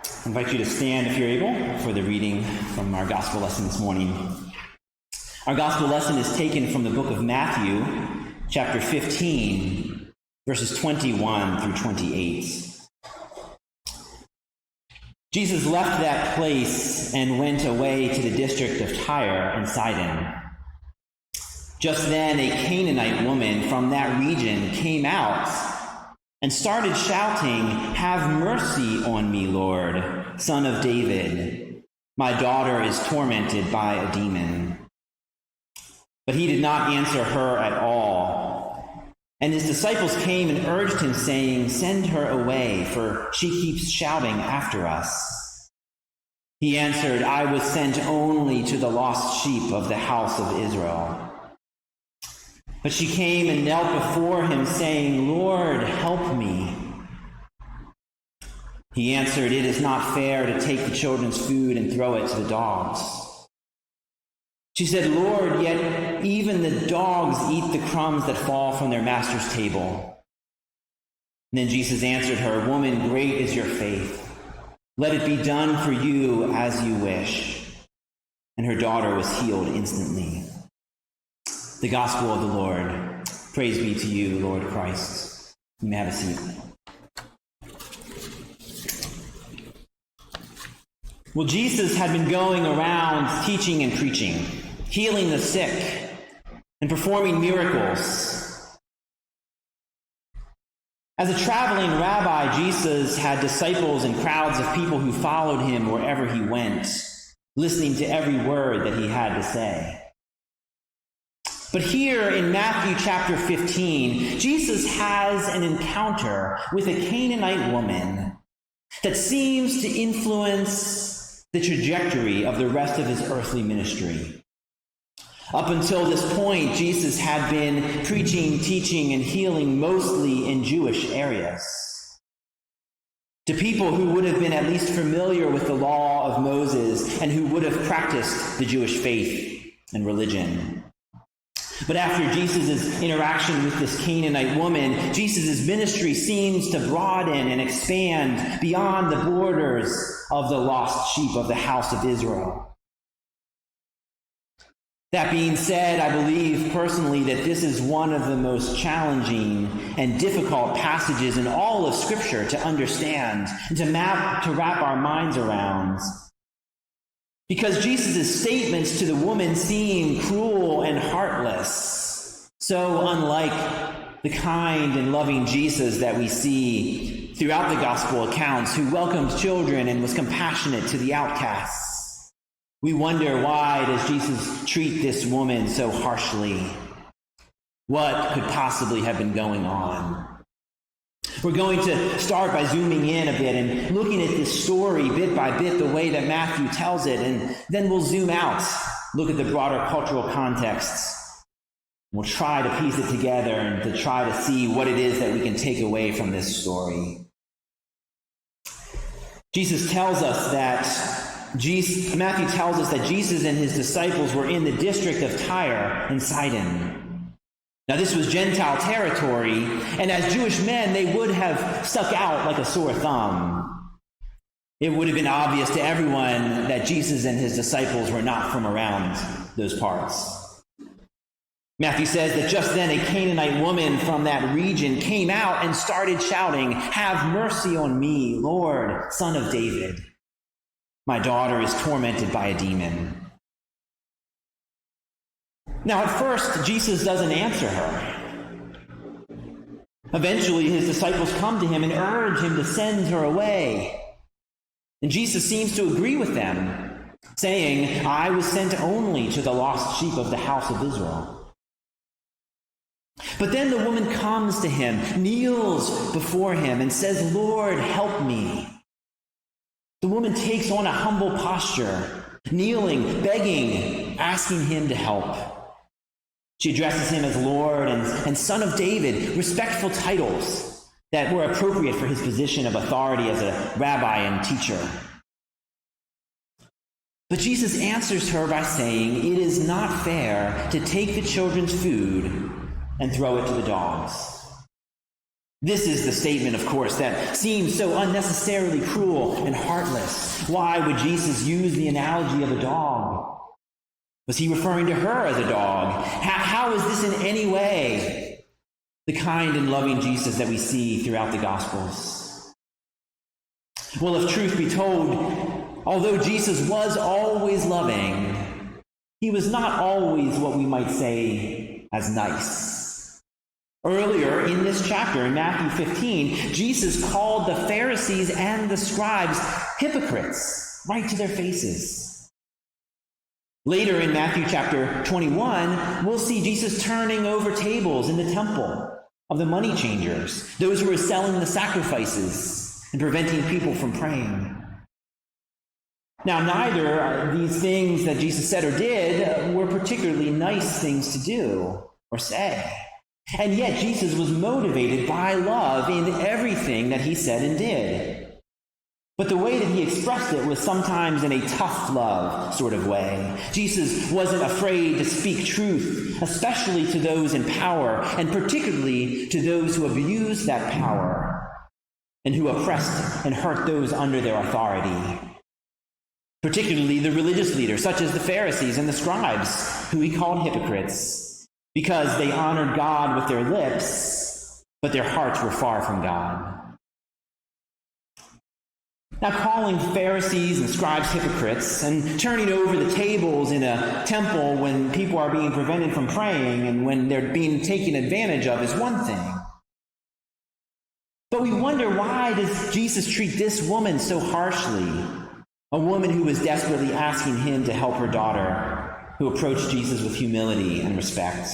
I invite you to stand, if you're able, for the reading from our gospel lesson this morning. Our gospel lesson is taken from the book of Matthew, chapter 15, verses 21 through 28. Jesus left that place and went away to the district of Tyre and Sidon. Just then a Canaanite woman from that region came out and started shouting, "Have mercy on me, Lord, Son of David. My daughter is tormented by a demon." But he did not answer her at all. And his disciples came and urged him, saying, "Send her away, for she keeps shouting after us." He answered, "I was sent only to the lost sheep of the house of Israel." But she came and knelt before him, saying, "Lord, help me." He answered, "It is not fair to take the children's food and throw it to the dogs." She said, "Lord, yet even the dogs eat the crumbs that fall from their master's table." And then Jesus answered her, "Woman, great is your faith. Let it be done for you as you wish." And her daughter was healed instantly. The gospel of the Lord. Praise be to you, Lord Christ. You may have a seat. Well, Jesus had been going around teaching and preaching, healing the sick, and performing miracles. As a traveling rabbi, Jesus had disciples and crowds of people who followed him wherever he went, listening to every word that he had to say. But here in Matthew chapter 15, Jesus has an encounter with a Canaanite woman that seems to influence the trajectory of the rest of his earthly ministry. Up until this point, Jesus had been preaching, teaching, and healing mostly in Jewish areas, to people who would have been at least familiar with the law of Moses and who would have practiced the Jewish faith and religion. But after Jesus' interaction with this Canaanite woman, Jesus' ministry seems to broaden and expand beyond the borders of the lost sheep of the house of Israel. That being said, I believe personally that this is one of the most challenging and difficult passages in all of Scripture to understand and to wrap our minds around. Because Jesus' statements to the woman seem cruel and heartless, so unlike the kind and loving Jesus that we see throughout the gospel accounts, who welcomed children and was compassionate to the outcasts. We wonder, why does Jesus treat this woman so harshly? What could possibly have been going on? We're going to start by zooming in a bit and looking at this story bit by bit, the way that Matthew tells it, and then we'll zoom out, look at the broader cultural contexts. We'll try to piece it together and to try to see what it is that we can take away from this story. Matthew tells us that Jesus and his disciples were in the district of Tyre and Sidon. Now, this was Gentile territory, and as Jewish men, they would have stuck out like a sore thumb. It would have been obvious to everyone that Jesus and his disciples were not from around those parts. Matthew says that just then a Canaanite woman from that region came out and started shouting, "Have mercy on me, Lord, Son of David. My daughter is tormented by a demon." Now, at first, Jesus doesn't answer her. Eventually, his disciples come to him and urge him to send her away. And Jesus seems to agree with them, saying, "I was sent only to the lost sheep of the house of Israel." But then the woman comes to him, kneels before him, and says, "Lord, help me." The woman takes on a humble posture, kneeling, begging, asking him to help. She addresses him as Lord and Son of David, respectful titles that were appropriate for his position of authority as a rabbi and teacher. But Jesus answers her by saying, "It is not fair to take the children's food and throw it to the dogs." This is the statement, of course, that seems so unnecessarily cruel and heartless. Why would Jesus use the analogy of a dog? Was he referring to her as a dog? How is this in any way the kind and loving Jesus that we see throughout the Gospels? Well, if truth be told, although Jesus was always loving, he was not always what we might say as nice. Earlier in this chapter, in Matthew 15, Jesus called the Pharisees and the scribes hypocrites right to their faces. Later in Matthew chapter 21, we'll see Jesus turning over tables in the temple of the money changers, those who were selling the sacrifices and preventing people from praying. Now, neither these things that Jesus said or did were particularly nice things to do or say. And yet Jesus was motivated by love in everything that he said and did. But the way that he expressed it was sometimes in a tough love sort of way. Jesus wasn't afraid to speak truth, especially to those in power, and particularly to those who abused that power and who oppressed and hurt those under their authority. Particularly the religious leaders, such as the Pharisees and the scribes, who he called hypocrites, because they honored God with their lips, but their hearts were far from God. Now, calling Pharisees and scribes hypocrites and turning over the tables in a temple when people are being prevented from praying and when they're being taken advantage of is one thing. But we wonder, why does Jesus treat this woman so harshly? A woman who was desperately asking him to help her daughter, who approached Jesus with humility and respect.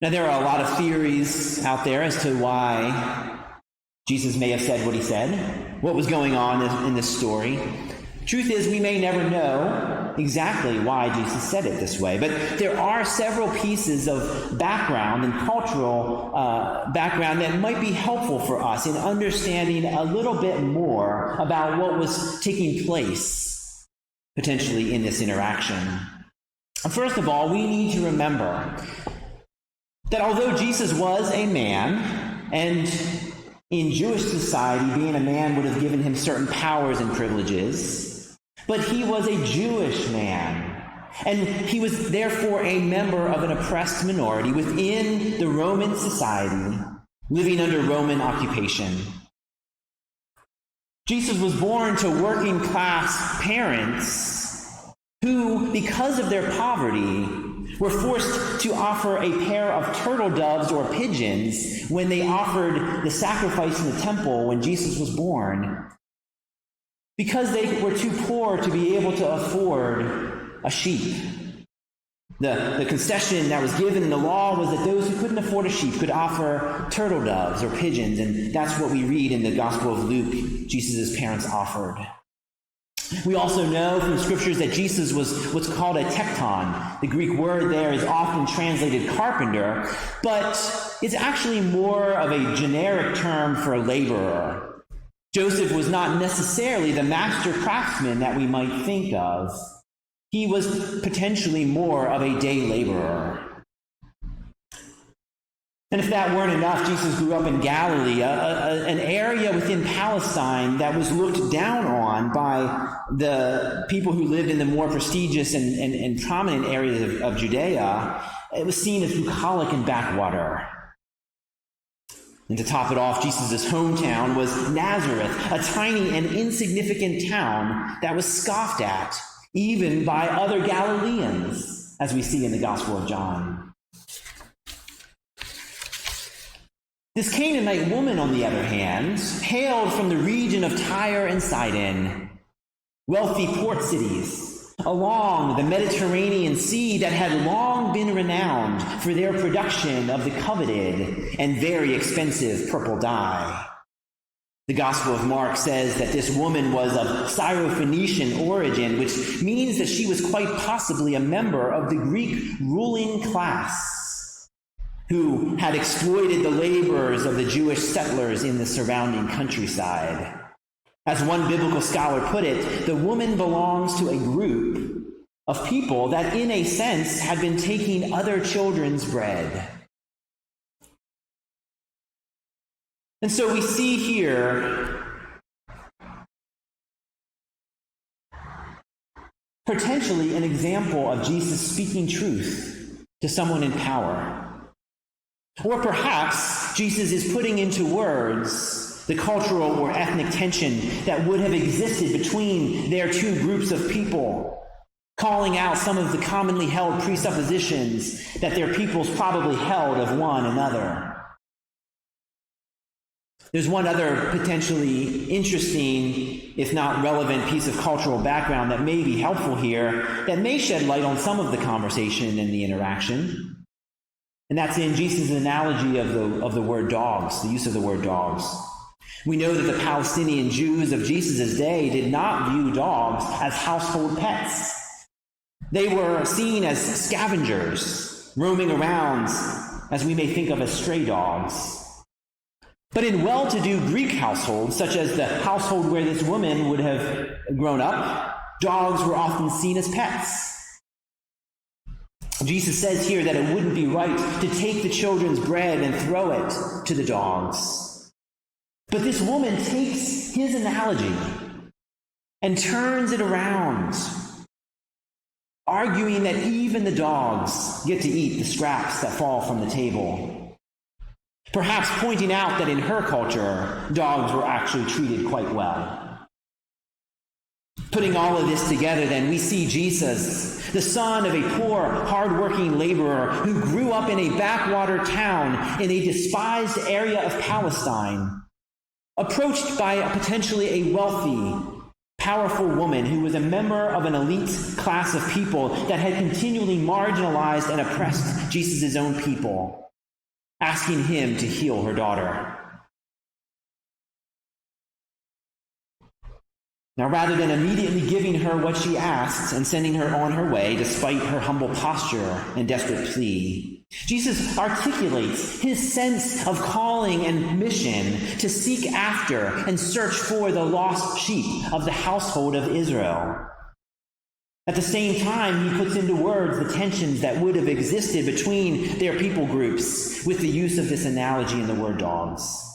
Now, there are a lot of theories out there as to why Jesus may have said what he said, what was going on in this story. Truth is, we may never know exactly why Jesus said it this way, but there are several pieces of background and cultural background that might be helpful for us in understanding a little bit more about what was taking place, potentially, in this interaction. First of all, we need to remember that although Jesus was a man, and in Jewish society, being a man would have given him certain powers and privileges, but he was a Jewish man, and he was therefore a member of an oppressed minority within the Roman society, living under Roman occupation. Jesus was born to working class parents who, because of their poverty, were forced to offer a pair of turtle doves or pigeons when they offered the sacrifice in the temple when Jesus was born, because they were too poor to be able to afford a sheep. The concession that was given in the law was that those who couldn't afford a sheep could offer turtle doves or pigeons, and that's what we read in the Gospel of Luke Jesus' parents offered. We also know from scriptures that Jesus was what's called a tekton. The Greek word there is often translated carpenter, but it's actually more of a generic term for a laborer. Joseph was not necessarily the master craftsman that we might think of. He was potentially more of a day laborer. And if that weren't enough, Jesus grew up in Galilee, an area within Palestine that was looked down on by the people who lived in the more prestigious and prominent areas of Judea. It was seen as bucolic and backwater. And to top it off, Jesus' hometown was Nazareth, a tiny and insignificant town that was scoffed at, even by other Galileans, as we see in the Gospel of John. This Canaanite woman, on the other hand, hailed from the region of Tyre and Sidon, wealthy port cities along the Mediterranean Sea that had long been renowned for their production of the coveted and very expensive purple dye. The Gospel of Mark says that this woman was of Syrophoenician origin, which means that she was quite possibly a member of the Greek ruling class, who had exploited the laborers of the Jewish settlers in the surrounding countryside. As one biblical scholar put it, the woman belongs to a group of people that, in a sense, had been taking other children's bread. And so we see here potentially an example of Jesus speaking truth to someone in power. Or perhaps Jesus is putting into words the cultural or ethnic tension that would have existed between their two groups of people, calling out some of the commonly held presuppositions that their peoples probably held of one another. There's one other potentially interesting, if not relevant, piece of cultural background that may be helpful here, that may shed light on some of the conversation and the interaction. And that's in Jesus' analogy of the word dogs, the use of the word dogs. We know that the Palestinian Jews of Jesus' day did not view dogs as household pets. They were seen as scavengers, roaming around as we may think of as stray dogs. But in well-to-do Greek households, such as the household where this woman would have grown up, dogs were often seen as pets. Jesus says here that it wouldn't be right to take the children's bread and throw it to the dogs. But this woman takes his analogy and turns it around, arguing that even the dogs get to eat the scraps that fall from the table. Perhaps pointing out that in her culture, dogs were actually treated quite well. Putting all of this together, then, we see Jesus, the son of a poor, hard-working laborer who grew up in a backwater town in a despised area of Palestine, approached by potentially a wealthy, powerful woman who was a member of an elite class of people that had continually marginalized and oppressed Jesus' own people, asking him to heal her daughter. Now, rather than immediately giving her what she asked and sending her on her way, despite her humble posture and desperate plea, Jesus articulates his sense of calling and mission to seek after and search for the lost sheep of the household of Israel. At the same time, he puts into words the tensions that would have existed between their people groups with the use of this analogy in the word dogs.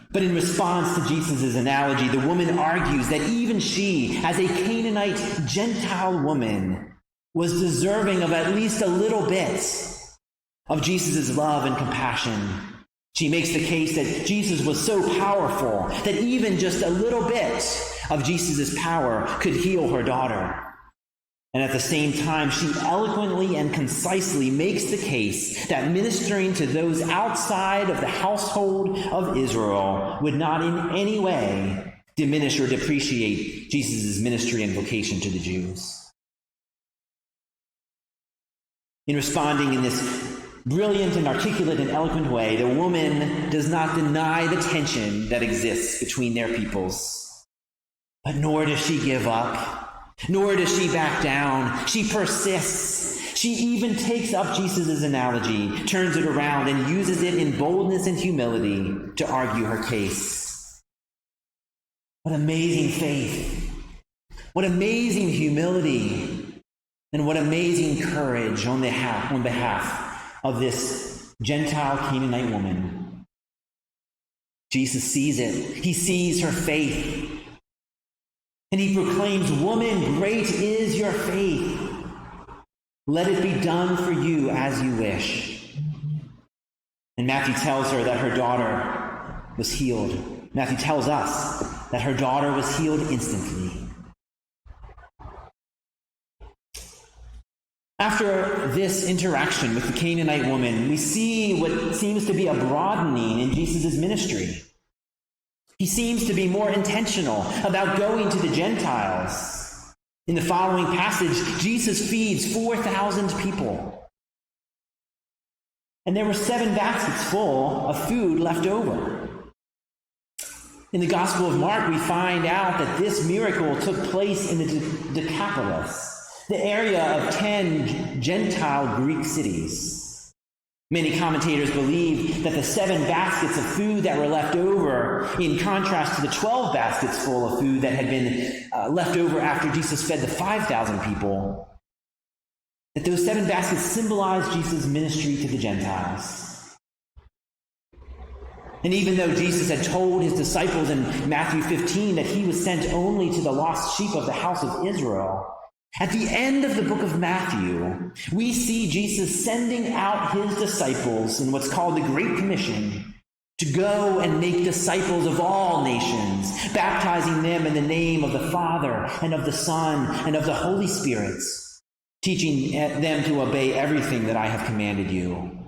But in response to Jesus' analogy, the woman argues that even she, as a Canaanite Gentile woman, was deserving of at least a little bit of Jesus' love and compassion. She makes the case that Jesus was so powerful that even just a little bit of Jesus' power could heal her daughter. And at the same time, she eloquently and concisely makes the case that ministering to those outside of the household of Israel would not in any way diminish or depreciate Jesus' ministry and vocation to the Jews. In responding in this brilliant and articulate and eloquent way, the woman does not deny the tension that exists between their peoples. But nor does she give up. Nor does she back down. She persists. She even takes up Jesus' analogy, turns it around, and uses it in boldness and humility to argue her case. What amazing faith. What amazing humility. And what amazing courage on behalf of this Gentile Canaanite woman. Jesus sees it. He sees her faith. And he proclaims, "Woman, great is your faith. Let it be done for you as you wish." And Matthew tells her that her daughter was healed. Matthew tells us that her daughter was healed instantly. After this interaction with the Canaanite woman, we see what seems to be a broadening in Jesus' ministry. He seems to be more intentional about going to the Gentiles. In the following passage, Jesus feeds 4,000 people. And there were 7 baskets full of food left over. In the Gospel of Mark, we find out that this miracle took place in the Decapolis, the area of 10 Gentile Greek cities. Many commentators believe that the 7 baskets of food that were left over, in contrast to the 12 baskets full of food that had been left over after Jesus fed the 5,000 people, that those 7 baskets symbolize Jesus' ministry to the Gentiles. And even though Jesus had told his disciples in Matthew 15 that he was sent only to the lost sheep of the house of Israel, at the end of the book of Matthew, we see Jesus sending out his disciples in what's called the Great Commission to go and make disciples of all nations, baptizing them in the name of the Father and of the Son and of the Holy Spirit, teaching them to obey everything that I have commanded you.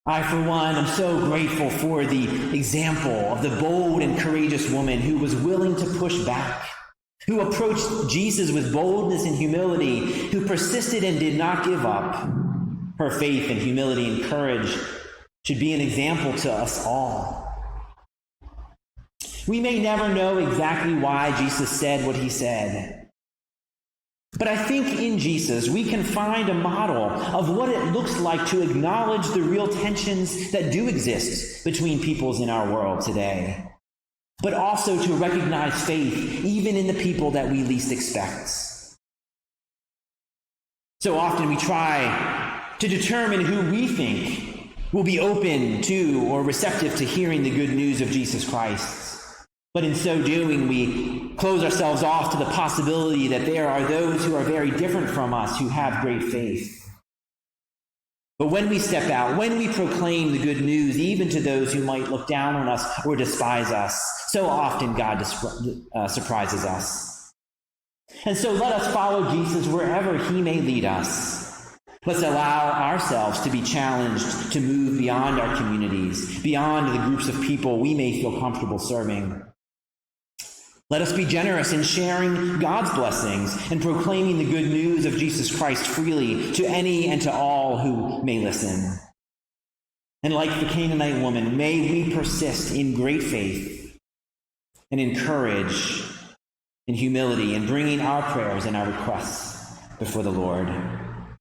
I, for one, am so grateful for the example of the bold and courageous woman who was willing to push back, who approached Jesus with boldness and humility, who persisted and did not give up. Her faith and humility and courage should be an example to us all. We may never know exactly why Jesus said what he said, but I think in Jesus we can find a model of what it looks like to acknowledge the real tensions that do exist between peoples in our world today, but also to recognize faith even in the people that we least expect. So often we try to determine who we think will be open to or receptive to hearing the good news of Jesus Christ. But in so doing, we close ourselves off to the possibility that there are those who are very different from us who have great faith. But when we step out, when we proclaim the good news, even to those who might look down on us or despise us, so often God surprises us. And so let us follow Jesus wherever he may lead us. Let's allow ourselves to be challenged to move beyond our communities, beyond the groups of people we may feel comfortable serving. Let us be generous in sharing God's blessings and proclaiming the good news of Jesus Christ freely to any and to all who may listen. And like the Canaanite woman, may we persist in great faith and in courage and humility in bringing our prayers and our requests before the Lord.